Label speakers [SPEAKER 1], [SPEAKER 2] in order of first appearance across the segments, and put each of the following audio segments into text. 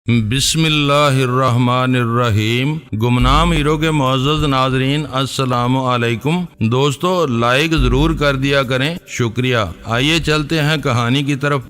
[SPEAKER 1] بسم اللہ الرحمن الرحیم۔ گمنام ہیرو کے معزز ناظرین السلام علیکم۔ دوستو لائک ضرور کر دیا کریں، شکریہ۔ آئیے چلتے ہیں کہانی کی طرف۔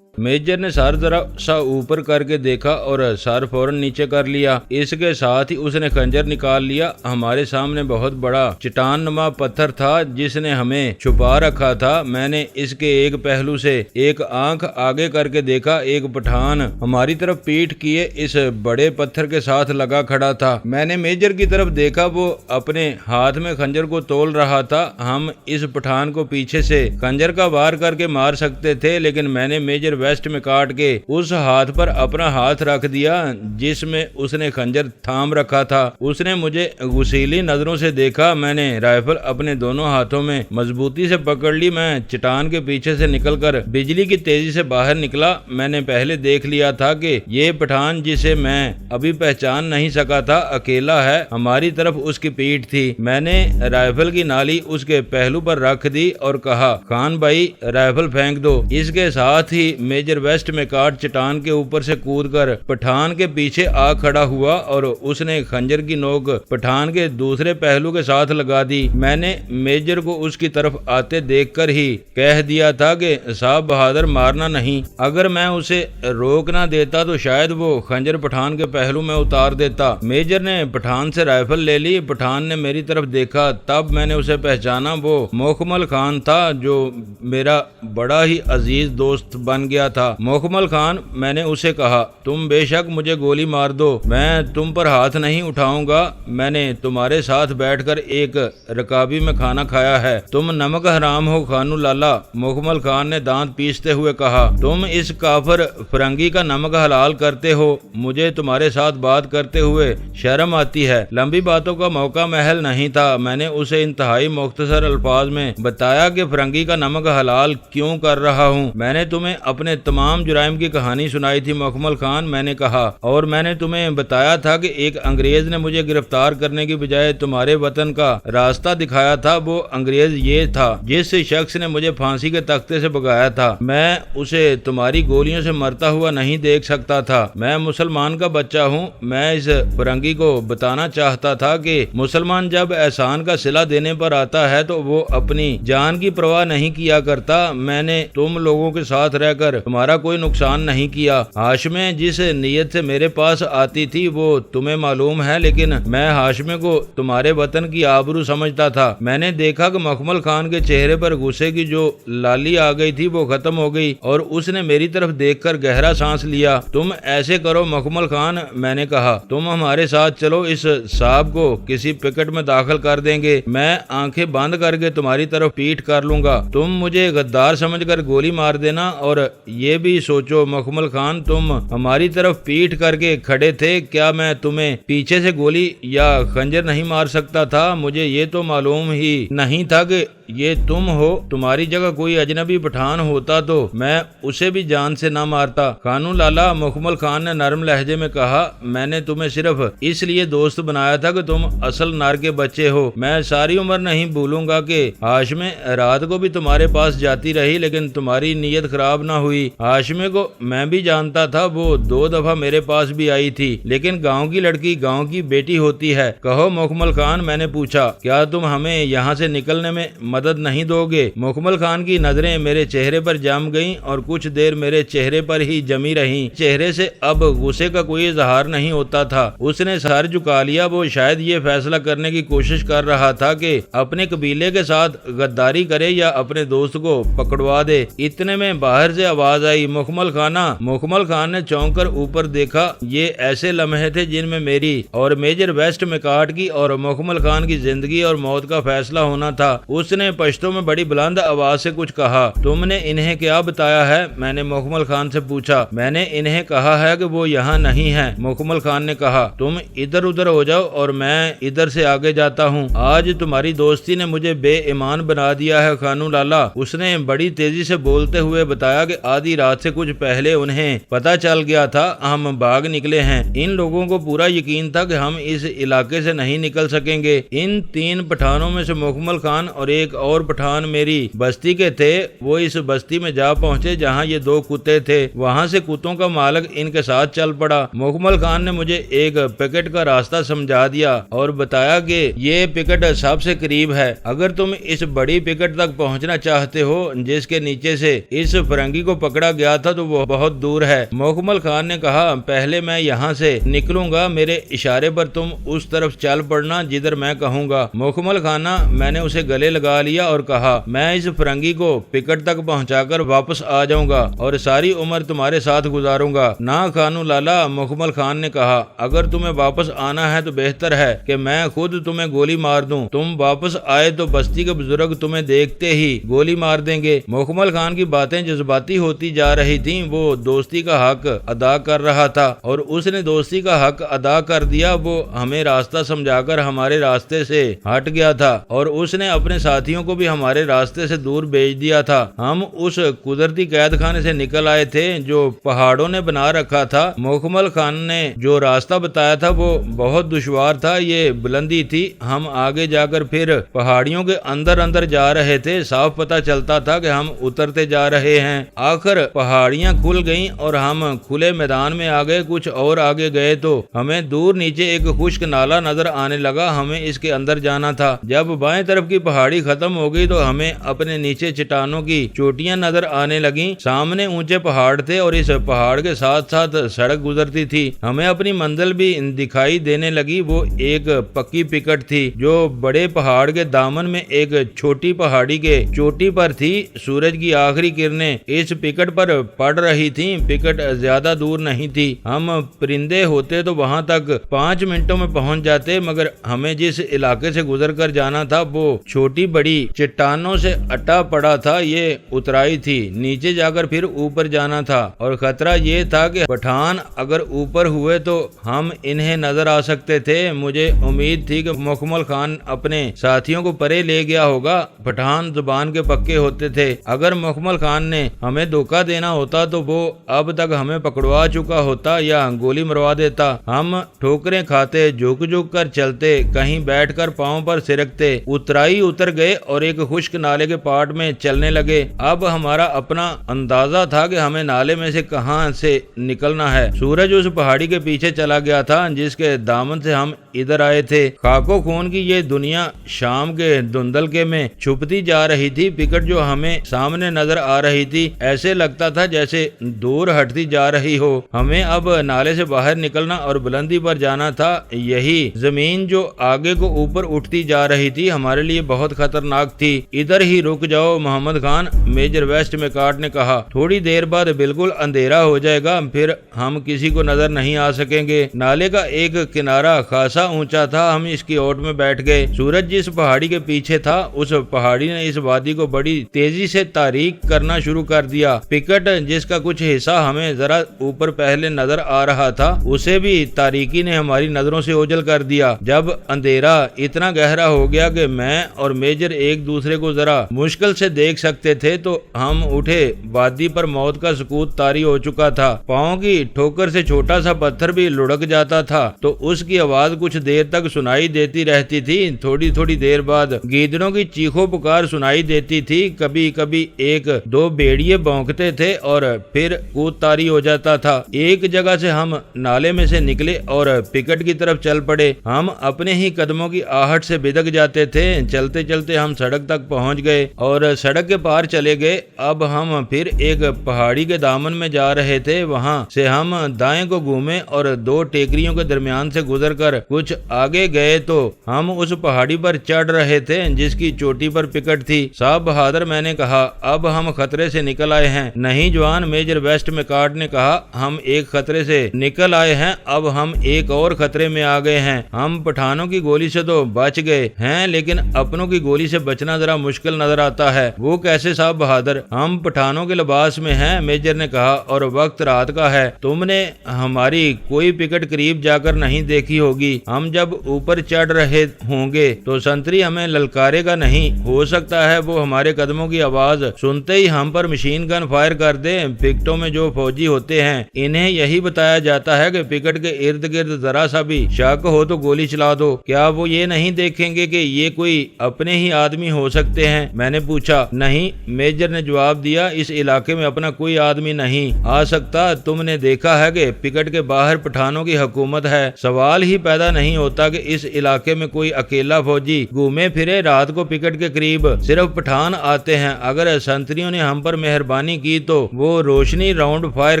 [SPEAKER 1] میجر نے سر ذرا سا اوپر کر کے دیکھا اور سر فوراً نیچے کر لیا۔ اس کے ساتھ ہی اس نے خنجر نکال لیا۔ ہمارے سامنے بہت بڑا چٹان نما پتھر تھا جس نے ہمیں چھپا رکھا تھا۔ میں نے اس کے ایک پہلو سے ایک آنکھ آگے کر کے دیکھا۔ ایک پٹھان ہماری طرف پیٹھ کیے اس بڑے پتھر کے ساتھ لگا کھڑا تھا۔ میں نے میجر کی طرف دیکھا، وہ اپنے ہاتھ میں خنجر کو تول رہا تھا۔ ہم اس پٹھان کو پیچھے سے خنجر کا وار کر کے مار سکتے تھے، لیکن میں نے میجر ویسٹ میں کاٹ کے اس ہاتھ پر اپنا ہاتھ رکھ دیا جس میں اس نے خنجر تھام رکھا تھا۔ اس نے مجھے غسیلی نظروں سے دیکھا۔ میں نے رائفل اپنے دونوں ہاتھوں میں مضبوطی سے پکڑ لی۔ میں چٹان کے پیچھے سے نکل کر بجلی کی تیزی سے باہر نکلا۔ میں نے پہلے دیکھ لیا تھا کہ یہ پٹھان جسے میں ابھی پہچان نہیں سکا تھا اکیلا ہے۔ ہماری طرف اس کی پیٹھ تھی۔ میں نے رائفل کی نالی اس کے پہلو پر رکھ دی اور کہا، خان بھائی رائفل پھینک دو۔ اس کے ساتھ ہی میجر ویسٹ میں کاٹ چٹان کے اوپر سے کود کر پٹھان کے پیچھے آ کھڑا ہوا اور اس نے خنجر کی نوک پٹھان کے دوسرے پہلو کے ساتھ لگا دی۔ میں نے میجر کو اس کی طرف آتے دیکھ کر ہی کہہ دیا تھا کہ صاحب بہادر مارنا نہیں۔ اگر میں اسے روک نہ دیتا تو شاید وہ خنجر پٹھان کے پہلو میں اتار دیتا۔ میجر نے پٹھان سے رائفل لے لی۔ پٹھان نے میری طرف دیکھا، تب میں نے اسے پہچانا۔ وہ مکمل خان تھا جو میرا بڑا ہی عزیز دوست بن گیا تھا۔ مکمل خان، میں نے اسے کہا، تم بے شک مجھے گولی مار دو، میں تم پر ہاتھ نہیں اٹھاؤں گا۔ میں نے تمہارے ساتھ بیٹھ کر ایک رکابی میں کھانا کھایا ہے، تم نمک حرام ہو خانو لالا۔ مکمل خان نے دانت پیستے ہوئے کہا، تم اس کافر فرنگی کا نمک حلال کرتے ہو، مجھے تمہارے ساتھ بات کرتے ہوئے شرم آتی ہے۔ لمبی باتوں کا موقع محل نہیں تھا۔ میں نے اسے انتہائی مختصر الفاظ میں بتایا کہ فرنگی کا نمک حلال کیوں کر رہا ہوں۔ میں نے تمہیں اپنے تمام جرائم کی کہانی سنائی تھی مکمل خان، میں نے کہا، اور میں نے تمہیں بتایا تھا کہ ایک انگریز نے مجھے گرفتار کرنے کی بجائے تمہارے وطن کا راستہ دکھایا تھا۔ وہ انگریز یہ تھا جس شخص نے مجھے پھانسی کے تختے سے بگایا تھا۔ میں اسے تمہاری گولیوں سے مرتا ہوا نہیں دیکھ سکتا تھا۔ میں مسلمان کا بچہ ہوں۔ میں اس فرنگی کو بتانا چاہتا تھا کہ مسلمان جب احسان کا صلہ دینے پر آتا ہے تو وہ اپنی جان کی پرواہ نہیں کیا کرتا۔ میں نے تم لوگوں کے ساتھ رہ کر تمہارا کوئی نقصان نہیں کیا۔ ہاشمے جس نیت سے میرے پاس آتی تھی وہ تمہیں معلوم ہے، لیکن میں ہاشمے کو تمہارے وطن کی آبرو سمجھتا تھا۔ میں نے دیکھا کہ مکمل خان کے چہرے پر غصے کی جو لالی آ گئی تھی وہ ختم ہو گئی اور اس نے میری طرف دیکھ کر گہرا سانس لیا۔ تم ایسے کرو مکمل خان، میں نے کہا، تم ہمارے ساتھ چلو، اس صاحب کو کسی پکٹ میں داخل کر دیں گے، میں آنکھیں بند کر کے تمہاری طرف پیٹھ کر لوں گا۔ تم مجھے غدار سمجھ کر گولی مار دینا، اور یہ بھی سوچو مکمل خان، تم ہماری طرف پیٹھ کر کے کھڑے تھے، کیا میں تمہیں پیچھے سے گولی یا خنجر نہیں مار سکتا تھا؟ مجھے یہ تو معلوم ہی نہیں تھا کہ یہ تم ہو۔ تمہاری جگہ کوئی اجنبی پٹھان ہوتا تو میں اسے بھی جان سے نہ مارتا۔ خانو لالا، مکمل خان نے نرم لہجے میں کہا، میں نے تمہیں صرف اس لیے دوست بنایا تھا کہ تم اصل نر کے بچے ہو۔ میں ساری عمر نہیں بھولوں گا کہ ہاشمے رات کو بھی تمہارے پاس جاتی رہی لیکن تمہاری نیت خراب نہ ہوئی۔ ہاشمے کو میں بھی جانتا تھا، وہ 2 دفعہ میرے پاس بھی آئی تھی، لیکن گاؤں کی لڑکی گاؤں کی بیٹی ہوتی ہے۔ کہو مکمل خان، میں نے پوچھا، کیا تم ہمیں یہاں سے نکلنے میں مدد نہیں دو گے؟ مکمل خان کی نظریں میرے چہرے پر جم گئیں اور کچھ دیر میرے چہرے پر ہی جمی رہیں۔ چہرے سے اب غصے کا کوئی اظہار نہیں ہوتا تھا۔ اس نے سر جھکا لیا۔ وہ شاید یہ فیصلہ کرنے کی کوشش کر رہا تھا کہ اپنے قبیلے کے ساتھ غداری کرے یا اپنے دوست کو پکڑوا دے۔ اتنے میں باہر سے آواز آئی، مکمل خانہ۔ مکمل خان نے چونک کر اوپر دیکھا۔ یہ ایسے لمحے تھے جن میں میری اور میجر ویسٹ میں کاٹ کی اور مکمل خان کی زندگی اور موت کا فیصلہ ہونا تھا۔ اس نے پشتوں میں بڑی بلند آواز سے کچھ کہا۔ تم نے انہیں کیا بتایا ہے؟ میں نے مکمل خان سے پوچھا۔ میں نے انہیں کہا ہے کہ وہ یہاں نہیں ہے، مکمل خان نے کہا۔ تم ادھر ادھر ہو جاؤ اور میں ادھر سے آگے جاتا ہوں۔ آج تمہاری دوستی نے مجھے بے ایمان بنا دیا ہے خانو لالا۔ اس نے بڑی تیزی سے بولتے ہوئے بتایا کہ آدھی رات سے کچھ پہلے انہیں پتہ چل گیا تھا ہم بھاگ نکلے ہیں۔ ان لوگوں کو پورا یقین تھا کہ ہم اس علاقے سے نہیں نکل سکیں گے۔ ان 3 پٹھانوں میں سے مکمل خان اور ایک اور پٹھان میری بستی کے تھے، وہ اس بستی میں جا پہنچے جہاں یہ 2 کتے تھے۔ وہاں سے کتوں کا مالک ان کے ساتھ چل پڑا۔ مکمل خان نے مجھے ایک پکٹ کا راستہ سمجھا دیا اور بتایا کہ یہ پکٹ سب سے قریب ہے۔ اگر تم اس بڑی پکٹ تک پہنچنا چاہتے ہو جس کے نیچے سے اس فرنگی کو پکڑا گیا تھا تو وہ بہت دور ہے۔ مکمل خان نے کہا پہلے میں یہاں سے نکلوں گا، میرے اشارے پر تم اس طرف چل پڑنا جدھر میں کہوں گا۔ مکمل خانہ میں نے اسے گلے لگا لیا اور کہا میں اس فرنگی کو پکٹ تک پہنچا کر واپس آ جاؤں گا اور ساری عمر تمہارے ساتھ گزاروں گا۔ نا خانو لالا، مکمل خان نے کہا اگر تمہیں واپس آنا ہے تو بہتر ہے کہ میں خود تمہیں گولی مار دوں۔ تم واپس آئے تو بستی کے بزرگ تمہیں دیکھتے ہی گولی مار دیں گے۔ مکمل خان کی باتیں جذباتی ہوتی جا رہی تھیں، وہ دوستی کا حق ادا کر رہا تھا اور اس نے دوستی کا حق ادا کر دیا۔ وہ ہمیں راستہ سمجھا کر ہمارے راستے سے ہٹ گیا تھا اور اس نے اپنے ساتھیوں کو بھی ہمارے راستے سے دور بھیج دیا تھا۔ ہم اس قدرتی قید خانے سے نکل آئے تھے جو پہاڑوں نے بنا رکھا تھا۔ مکمل خان نے جو راستہ بتایا تھا وہ بہت دشوار تھا، یہ بلندی تھی۔ ہم آگے جا کر پھر پہاڑیوں کے اندر جا رہے تھے، صاف پتہ چلتا تھا کہ ہم اترتے جا رہے ہیں۔ آخر پہاڑیاں کھل گئیں اور ہم کھلے میدان میں آ گئے۔ کچھ اور آگے گئے تو ہمیں دور نیچے ایک خشک نالا نظر آنے لگا، ہمیں اس کے اندر جانا تھا۔ جب بائیں طرف کی پہاڑی ختم ہو گئی تو ہمیں اپنے نیچے چٹانوں کی چوٹیاں نظر آنے لگیں۔ سامنے اونچے پہاڑ تھے اور اس پہاڑ کے ساتھ ساتھ سڑک گزرتی تھی۔ ہمیں اپنی منزل بھی دکھائی دینے لگی، وہ ایک پکی پکٹ تھی جو بڑے پہاڑ کے دامن میں ایک چھوٹی پہاڑی کے چوٹی پر تھی۔ سورج کی آخری کرنیں اس پکٹ پر پڑ رہی تھیں۔ پکٹ زیادہ دور نہیں تھی، ہم پرندے ہوتے تو وہاں تک 5 منٹوں میں پہنچ جاتے، مگر ہمیں جس علاقے سے گزر کر جانا تھا وہ چھوٹی بڑی چٹانوں سے اٹا پڑا تھا۔ یہ اترائی تھی، نیچے جا کر پھر اوپر جانا تھا اور خطرہ یہ تھا کہ پٹھان اگر اوپر ہوئے تو ہم انہیں نظر آ سکتے تھے۔ مجھے امید تھی کہ مکمل خان اپنے ساتھیوں کو پرے لے گیا ہوگا۔ پٹھان زبان کے پکے ہوتے تھے، اگر مکمل خان نے ہمیں دھوکہ دینا ہوتا تو وہ اب تک ہمیں پکڑوا چکا ہوتا یا گولی مروا دیتا۔ ہم ٹھوکریں کھاتے، جھک جھک کر چلتے، کہیں بیٹھ کر پاؤں پر سرکتے، اترائی اتر گئے اور ایک خشک نالے کے پاٹ میں چلنے لگے۔ اب ہمارا اپنا اندازہ تھا کہ ہمیں نالے میں سے کہاں سے نکلنا ہے۔ سورج اس پہاڑی کے پیچھے چلا گیا تھا جس کے دامن سے ہم ادھر آئے تھے۔ خاک و خون کی یہ دنیا شام کے دھندلکے میں چھپتی جا رہی تھی۔ پکٹ جو ہمیں سامنے نظر آ رہی تھی ایسے لگتا تھا جیسے دور ہٹتی جا رہی ہو۔ ہمیں اب نالے سے باہر نکلنا اور بلندی پر جانا تھا۔ یہی زمین جو آگے کو اوپر اٹھتی جا رہی تھی ہمارے لیے بہت خطرناک تھی۔ ادھر ہی رک جاؤ محمد خان، میجر ویسٹ میکارٹ نے کہا، تھوڑی دیر بعد بالکل اندھیرا ہو جائے گا، پھر ہم کسی کو نظر نہیں آ سکیں گے۔ نالے کا ایک کنارہ خاصا اونچا تھا، ہم اس کی اوٹ میں بیٹھ گئے۔ سورج جس پہاڑی کے پیچھے تھا اس پہاڑی نے اس وادی کو بڑی تیزی سے تاریک کرنا شروع کر دیا۔ پکٹ جس کا کچھ حصہ ہمیں ذرا اوپر پہلے نظر آ رہا تھا اسے بھی تاریکی نے ہماری نظروں سے اوجھل کر دیا۔ جب اندھیرا اتنا گہرا ہو گیا کہ میں اور میجر ایک دوسرے کو ذرا مشکل سے دیکھ سکتے تھے تو ہم اٹھے۔ وادی پر موت کا سکوت طاری ہو چکا تھا۔ پاؤں کی ٹھوکر سے چھوٹا سا پتھر بھی لڑک جاتا تھا تو اس کی آواز کچھ دیر تک سنائی دیتی رہتی تھی۔ تھوڑی دیر بعد گیدڑوں کی چیخو پکار سنائی دیتی تھی، کبھی کبھی 1-2 بھیڑیے بھونکتے تھے اور پھر کود طاری ہو جاتا تھا۔ ایک جگہ سے ہم نالے میں سے نکلے اور پکٹ کی طرف چل پڑے۔ ہم اپنے ہی قدموں کی آہٹ سے بدک جاتے تھے۔ چلتے چلتے ہم سڑک تک پہنچ گئے اور سڑک کے پار چلے گئے۔ اب ہم پھر ایک پہاڑی کے دامن میں جا رہے تھے، وہاں سے ہم دائیں کو گھومے اور 2 ٹیکریوں کے درمیان سے گزر کر کچھ آگے گئے تو ہم اس پہاڑی پر چڑھ رہے تھے جس کی چوٹی پر پکٹ تھی۔ صاحب بہادر، میں نے کہا، اب ہم خطرے سے نکل آئے ہیں۔ نہیں جوان، میجر ویسٹ میکارٹ نے کہا، ہم ایک خطرے سے نکل آئے ہیں، اب ہم ایک اور خطرے میں آ گئے ہیں۔ ہم پٹھانوں کی گولی سے تو بچ گئے ہیں لیکن اپنوں کی گولی سے بچنا ذرا مشکل نظر آتا ہے۔ وہ کیسے صاحب بہادر؟ ہم پٹھانوں کے لباس میں ہیں، میجر نے کہا، اور وقت رات کا ہے۔ تم نے ہماری کوئی پکٹ قریب جا کر نہیں دیکھی ہوگی۔ ہم جب اوپر چڑھ رہے ہوں گے تو سنتری ہمیں للکارے گا نہیں، ہو سکتا ہے وہ ہمارے قدموں کی آواز سنتے ہی ہم پر مشین گن فائر کر دے۔ پکٹوں میں جو فوجی ہوتے ہیں انہیں یہی بتایا جاتا ہے کہ پکٹ کے ارد گرد ذرا سا بھی شک ہو تو گولی چلا دو۔ کیا وہ یہ نہیں دیکھیں گے کہ یہ کوئی اپنے ہی آدمی ہو سکتے ہیں؟ میں نے پوچھا۔ نہیں، میجر نے جواب دیا، اس علاقے میں اپنا کوئی آدمی نہیں آ سکتا۔ تم نے دیکھا ہے کہ پکٹ کے باہر پٹھانوں کی حکومت ہے، سوال ہی پیدا نہیں ہوتا کہ اس علاقے میں کوئی اکیلا فوجی گھومے پھرے۔ رات کو پکٹ کے قریب صرف پٹھان آتے ہیں، اگر سنتریوں نے ہم پر مہربانی کی تو وہ روشنی راؤنڈ فائر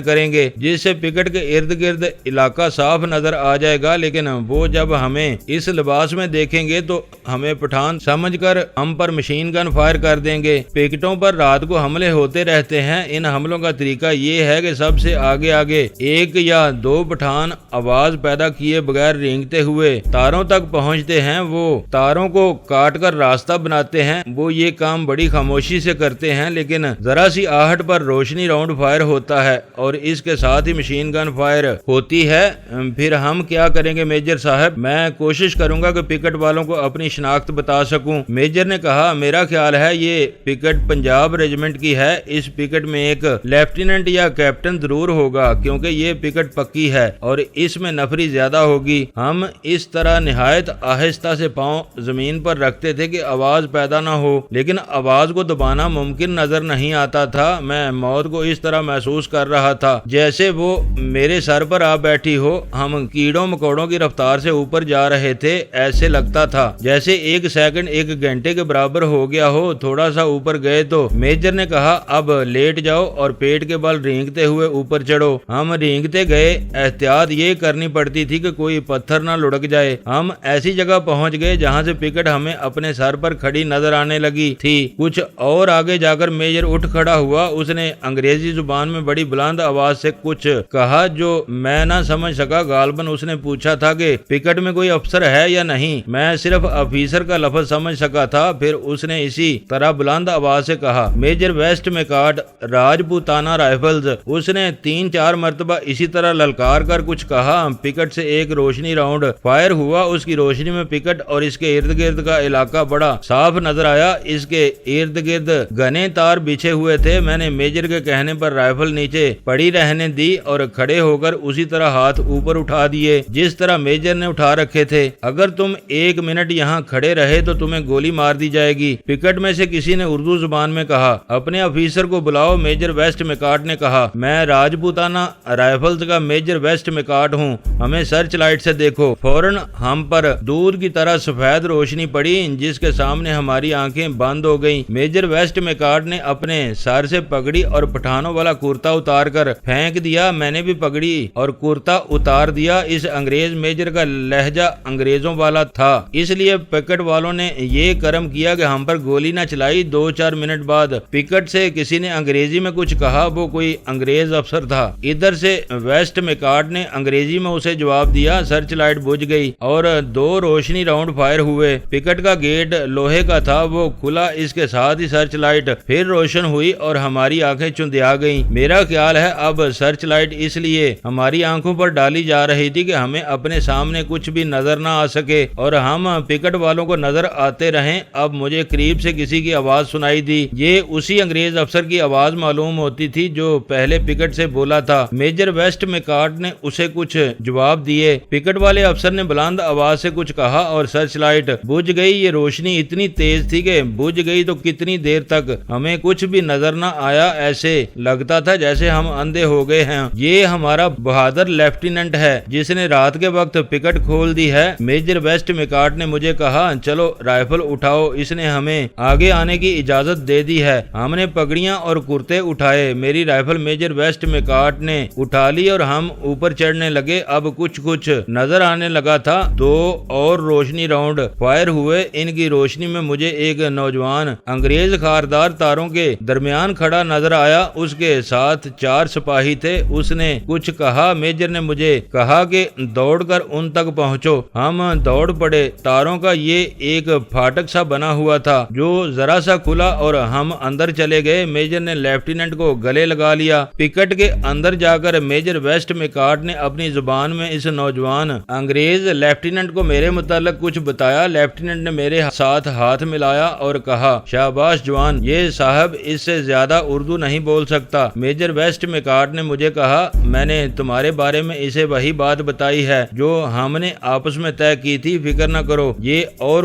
[SPEAKER 1] کریں گے جس سے پکٹ کے ارد گرد علاقہ صاف نظر آ جائے گا، لیکن وہ جب ہمیں اس لباس میں دیکھیں گے تو ہمیں پٹھان سمجھ کر ہم پر مشین گن فائر کر دیں گے۔ پکٹوں پر رات کو حملے ہوتے رہتے ہیں۔ ان حملوں کا طریقہ یہ ہے کہ سب سے آگے ایک یا دو پٹھان آواز پیدا کیے بغیر رینگتے ہوئے تاروں تک پہنچتے ہیں، وہ تاروں کو کاٹ کر راستہ بناتے ہیں۔ وہ یہ کام بڑی خاموشی سے کرتے ہیں، لیکن ذرا سی آہٹ پر روشنی راؤنڈ فائر ہوتا ہے اور اس کے ساتھ ہی مشین گن فائر ہوتی ہے۔ پھر ہم کیا کریں گے میجر صاحب؟ میں کوشش کروں گا کہ پکٹ والوں کو اپنی شناخت بتا سکوں۔ میجر نے کہا، میرا خیال ہے یہ پکٹ پنجاب ریجمنٹ کی ہے، اس پکٹ میں ایک لیفٹیننٹ یا کیپٹن ضرور ہوگا کیونکہ یہ پکٹ پکی ہے اور اس میں نفری زیادہ ہوگی۔ ہم اس طرح نہایت آہستہ سے پاؤں زمین پر رکھتے تھے کہ آواز پیدا نہ ہو، لیکن آواز کو دبانا ممکن نظر نہیں آتا تھا۔ میں موت کو اس طرح محسوس کر رہا تھا جیسے وہ میرے سر پر آ بیٹھی ہو۔ ہم کیڑوں مکوڑوں کی رفتار سے اوپر جا رہے تھے، ایسے لگتا تھا جیسے ایک سیکنڈ ایک گھنٹے کے برابر ہو گیا ہو۔ تھوڑا سا اوپر گئے تو میجر نے کہا، اب لیٹ جاؤ اور پیٹ کے بل رینگتے ہوئے اوپر چڑھو۔ ہم رینگتے گئے، احتیاط یہ کرنی پڑتی تھی کہ کوئی پتھر نہ لڑک جائے۔ ہم ایسی جگہ پہنچ گئے جہاں سے پکٹ ہمیں اپنے سر پر کھڑی نظر آنے لگی تھی۔ کچھ اور آگے جا کر میجر اٹھ کھڑا ہوا۔ اس نے انگریزی زبان میں بڑی بلند آواز سے کچھ کہا جو میں نہ سمجھ سکا۔ غالباً اس نے پوچھا تھا کہ پکٹ میں کوئی افسر ہے یا نہیں۔ میں صرف آفیسر کا لفظ سمجھ سکا تھا۔ پھر اس نے اسی طرح بلند آواز سے کہا، میجر ویسٹ میکارڈ، راجپوتانہ رائفلز۔ اس نے 3-4 مرتبہ اسی طرح للکار کر کچھ کہا۔ پکٹ سے ایک روشنی راؤنڈ فائر ہوا۔ اس کی روشنی میں پکٹ اور اس کے ارد گرد کا علاقہ بڑا صاف نظر آیا۔ اس کے ارد گرد گھنے تار بچھے ہوئے تھے۔ میں نے میجر کے کہنے پر رائفل نیچے پڑی رہنے دی اور کھڑے ہو کر اسی طرح ہاتھ اوپر اٹھا دیے جس طرح میجر نے اٹھا رکھے تھے۔ اگر تم 1 منٹ یہاں کھڑے رہے تو تمہیں گولی مار دی جائے گی، پکٹ میں سے کسی نے اردو زبان میں کہا۔ اپنے آفیسر کو بلاؤ، میجر ویسٹ میکارڈ نے کہا۔ میں راجپوتانہ رائفلز کا میجر ویسٹ میکارڈ ہوں، ہمیں سرچ لائٹ سے دیکھو۔ فوراً ہم پر دودھ کی طرح سفید روشنی پڑی جس کے سامنے ہماری آنکھیں بند ہو گئیں۔ میجر ویسٹ میکارڈ نے اپنے سر سے پگڑی اور پٹھانوں والا کرتا اتار کر پھینک دیا۔ میں نے بھی پگڑی اور کرتا اتار دیا۔ اس انگریز میجر کا لہجہ انگریزوں والا تھا، اس لیے پکٹ والوں نے یہ کرم کیا کہ ہم پر گولی نہ چلائی۔ 2-4 منٹ بعد پکٹ سے کسی نے انگریزی میں کچھ کہا، وہ کوئی انگریز افسر تھا۔ ادھر سے ویسٹ میکارڈ نے انگریزی میں اسے جواب دیا۔ سرچ لائٹ بجھ گئی اور 2 روشنی راؤنڈ فائر ہوئے۔ پکٹ کا گیٹ لوہے کا تھا، وہ کھلا، اس کے ساتھ ہی سرچ لائٹ پھر روشن ہوئی اور ہماری آنکھیں چندیا گئیں۔ میرا خیال ہے اب سرچ لائٹ اس لیے ہماری آنکھوں پر ڈالی جا رہی تھی کہ ہمیں اپنے سامنے کچھ بھی نظر نہ آ سکے اور ہم پکٹ والوں کو نظر آتے رہیں۔ اب مجھے قریب سے کسی کی آواز سنائی دی۔ یہ اسی انگریز افسر کی آواز معلوم ہوتی تھی جو پہلے پکٹ سے بولا تھا۔ میجر ویسٹ میکارڈ نے اسے کچھ جواب دیے۔ پکٹ والے افسر نے بلند آواز سے کچھ کہا اور سرچ لائٹ بجھ گئی۔ یہ روشنی اتنی تیز تھی کہ بجھ گئی تو کتنی دیر تک ہمیں کچھ بھی نظر نہ آیا، ایسے لگتا تھا جیسے ہم اندھے ہو گئے ہیں۔ یہ ہمارا بہادر لیفٹیننٹ ہے جس نے رات کے وقت پکٹ کھول دی ہے، میجر ویسٹ میکارڈ نے مجھے کہا۔ چلو رائفل اٹھاؤ، اس نے ہمیں آگے آنے کی اجازت دے دی ہے۔ ہم نے پگڑیاں اور کرتے اٹھائے۔ میری رائفل میجر ویسٹ میکارڈ نے اٹھا لی اور ہم اوپر چڑھنے لگے۔ اب کچھ نظر آنے لگا تھا۔ 2 اور روشنی راؤنڈ فائر ہوئے۔ ان کی روشنی میں مجھے ایک نوجوان انگریز خاردار تاروں کے درمیان کھڑا نظر آیا۔ اس کے ساتھ 4 سپاہی تھے۔ اس نے کچھ کہا۔ میجر نے مجھے کہا کہ دوڑ کر ان تک پہنچو۔ ہم دوڑ پڑے۔ تاروں کا یہ ایک پھاٹک سا بنا ہوا تھا جو ذرا سا کھلا اور ہم اندر چلے گئے۔ میجر نے لیفٹیننٹ کو گلے لگا لیا۔ پکٹ کے اندر جا کر میجر ویسٹ میکارڈ نے اپنی زبان میں اس نوجوان انگریز لیفٹیننٹ کو میرے متعلق کچھ بتایا۔ لیفٹیننٹ نے میرے ساتھ ہاتھ ملایا اور کہا، شاباش جوان، یہ صاحب اس سے زیادہ اردو نہیں بول سکتا۔ میجر ویسٹ میکارڈ نے مجھے کہا، میں نے تمہارے بارے میں اسے وہی بات بتائی ہے جو ہم نے آپس میں طے کی تھی، فکر نہ کرو، یہ اور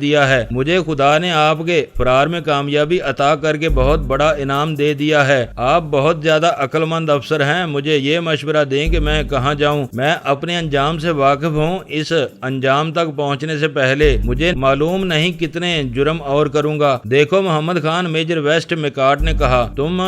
[SPEAKER 1] دیا ہے۔ مجھے خدا نے آپ کے فرار میں کامیابی عطا کر کے بہت بڑا انعام دے دیا ہے۔ آپ بہت زیادہ عقل مند افسر ہیں، مجھے یہ مشورہ دیں کہ میں کہاں جاؤں۔ میں اپنے انجام سے واقف ہوں، اس انجام تک پہنچنے سے پہلے مجھے معلوم نہیں کتنے جرم اور کروں گا۔ دیکھو محمد خان، میجر ویسٹ میکارٹ نے کہا، تم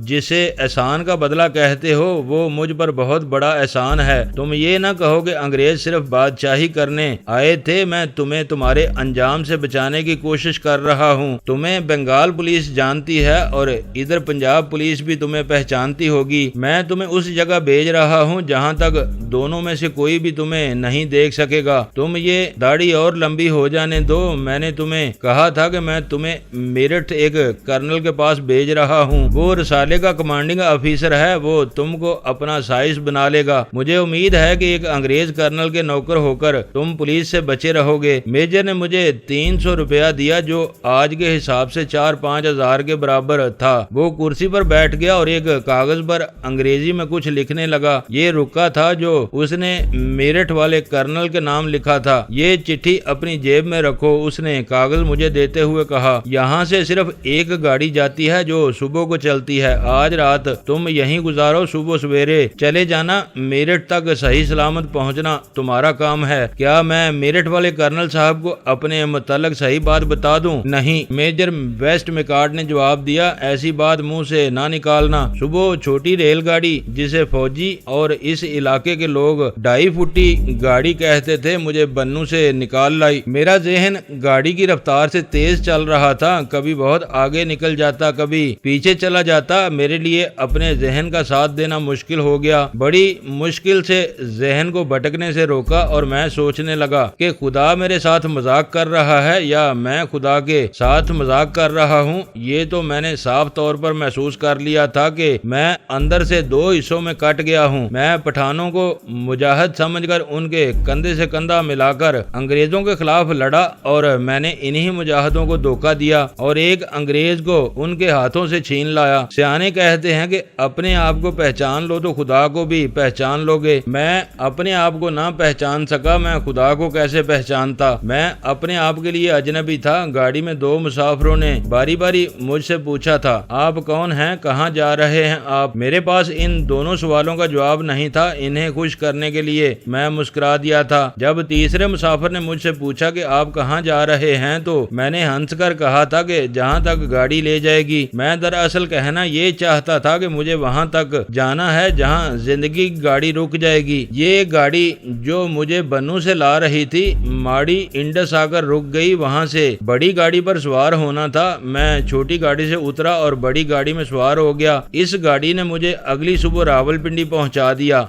[SPEAKER 1] جسے احسان کا بدلہ کہتے ہو وہ مجھ پر بہت بڑا احسان ہے۔ تم یہ نہ کہو کہ انگریز صرف بادشاہی کرنے آئے تھے، میں تمہیں تمہارے انجام سے بچانے کی کوشش کر رہا ہوں۔ تمہیں بنگال پولیس جانتی ہے اور ادھر پنجاب پولیس بھی تمہیں پہچانتی ہوگی۔ میں تمہیں اس جگہ بھیج رہا ہوں جہاں تک دونوں میں سے کوئی بھی تمہیں نہیں دیکھ سکے گا۔ تم یہ داڑھی اور لمبی ہو جانے دو۔ میں نے تمہیں کہا تھا کہ میں تمہیں میرٹھ ایک کرنل کے پاس بھیج رہا ہوں، وہ رسالے کا کمانڈنگ آفیسر ہے، وہ تم کو اپنا سائز بنا لے گا۔ مجھے امید ہے کہ ایک انگریز کرنل کے نوکر ہو کر تم پولیس سے بچے رہو گے۔ میجر نے مجھے 300 روپیہ دیا جو آج کے حساب سے 4-5 ہزار کے برابر تھا۔ وہ کرسی پر بیٹھ گیا اور ایک کاغذ پر انگریزی میں کچھ لکھنے لگا۔ یہ رکا تھا جو اس نے میرٹھ والے کرنل کے نام لکھا تھا۔ یہ چٹھی اپنی جیب میں رکھو، اس نے کاغذ مجھے دیتے ہوئے کہا۔ یہاں سے صرف ایک گاڑی جاتی ہے جو صبح کو چلتی ہے۔ آج رات تم یہیں گزارو، صبح سویرے چلے جانا۔ میرٹھ تک صحیح سلامت پہنچنا تمہارا کام ہے۔ کیا میں میرٹھ والے کرنل صاحب کو اپنے متعلق صحیح بات بتا دوں؟ نہیں، میجر ویسٹ میکارٹ نے جواب دیا، ایسی بات منہ سے نہ نکالنا۔ صبح چھوٹی ریل گاڑی جسے فوجی اور اس علاقے کے لوگ 2.5 فٹی گاڑی کہتے تھے مجھے بنو سے نکال لائی۔ میرا ذہن گاڑی کی رفتار سے تیز چل رہا تھا، کبھی بہت آگے نکل جاتا، کبھی پیچھے چلا جاتا۔ میرے لیے اپنے ذہن کا ساتھ دینا مشکل ہو گیا۔ بڑی مشکل سے ذہن کو بھٹکنے سے روکا اور میں سوچنے لگا کہ خدا میرے ساتھ مذاق کر رہا ہے یا میں خدا کے ساتھ مذاق کر رہا ہوں۔ یہ تو میں نے صاف طور پر محسوس کر لیا تھا کہ میں اندر سے 2 حصوں میں کٹ گیا ہوں۔ میں پٹھانوں کو مجاہد سمجھ کر ان کے کندھے سے کندھا ملا کر انگریزوں کے خلاف لڑا اور میں نے انہی مجاہدوں کو دھوکہ دیا اور ایک انگریز کو ان کے ہاتھوں سے چھین لایا۔ سیانے کہتے ہیں کہ اپنے آپ کو پہچان لو تو خدا کو بھی پہچان لو گے۔ میں اپنے آپ کو نہ پہچان سکا، میں خدا کو کیسے پہچانتا؟ میں اپنے آپ کے لیے اجنبی تھا۔ گاڑی میں 2 مسافروں نے باری باری مجھ سے پوچھا تھا، آپ کون ہیں، کہاں جا رہے ہیں آپ؟ میرے پاس ان دونوں سوالوں کا جواب نہیں تھا۔ انہیں خوش کرنے کے لیے میں مسکرا دیا تھا۔ جب تیسرے مسافر نے مجھ سے پوچھا کہ آپ کہاں جا رہے ہیں تو میں نے ہنس کر کہا تھا کہ جہاں تک گاڑی لے جائے گی۔ میں دراصل کہنا یہ چاہتا تھا کہ مجھے وہاں تک جانا ہے جہاں زندگی کی گاڑی رک جائے گی۔ یہ گاڑی جو مجھے بنو سے لا رہی تھی ماڑی انڈس آ کر رک گئی، وہاں سے بڑی گاڑی پر سوار ہونا تھا۔ میں چھوٹی گاڑی سے اترا اور بڑی گاڑی میں سوار ہو گیا۔ اس گاڑی نے مجھے اگلی صبح راولپنڈی پہنچا دیا۔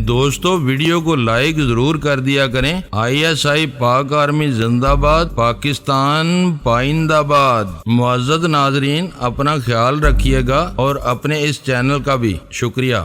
[SPEAKER 2] دوستو ویڈیو کو لائک ضرور کر دیا کریں۔ ISI پاک آرمی زندہ باد، پاکستان پائندہ باد۔ معزز ناظرین، اپنا خیال رکھیے گا اور اپنے اس چینل کا بھی شکریہ۔